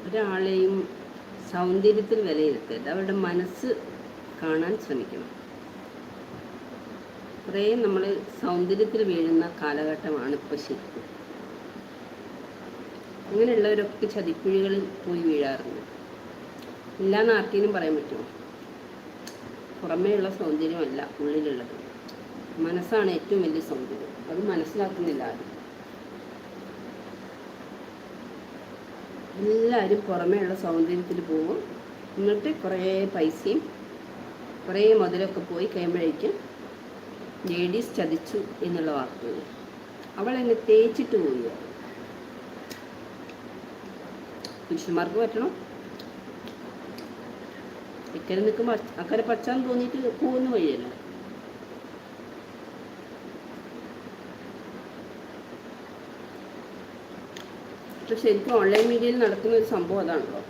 ഒരാളെയും സൗന്ദര്യത്തിൽ വിലയിരുത്തരുത്, അവരുടെ മനസ്സ് കാണാൻ ശ്രമിക്കണം. കുറേ നമ്മൾ സൗന്ദര്യത്തിൽ വീഴുന്ന കാലഘട്ടമാണ് ഇപ്പോൾ ശരിക്കും. അങ്ങനെയുള്ളവരൊക്കെ ചതിക്കുഴികളിൽ പോയി വീഴാറുണ്ട്. ഇല്ലാന്ന് ആർക്കെങ്കിലും പറയാൻ പറ്റുമോ? പുറമേയുള്ള സൗന്ദര്യമല്ല ഉള്ളിലുള്ളത്, മനസ്സാണ് ഏറ്റവും വലിയ സൗന്ദര്യം. അത് മനസ്സിലാക്കുന്നില്ല ആരും. എല്ലാവരും പുറമേയുള്ള സൗന്ദര്യത്തിൽ പോകും, എന്നിട്ട് കുറേ പൈസയും കുറേ മുതലൊക്കെ പോയി കഴിയുമ്പോഴേക്കും ലേഡീസ് ചതിച്ചു എന്നുള്ള വാക്കുകൾ. അവൾ എന്നെ തേച്ചിട്ട് പോവുക. പുരുഷന്മാർക്ക് പറ്റണം. ഇക്കരെ നിൽക്കുമ്പോൾ അക്കരെ പച്ചാന്ന് തോന്നിയിട്ട് പോകുന്ന വഴിയല്ല. പക്ഷെ ശരിക്കും ഓൺലൈൻ മീഡിയയിൽ നടക്കുന്ന ഒരു സംഭവം അതാണല്ലോ.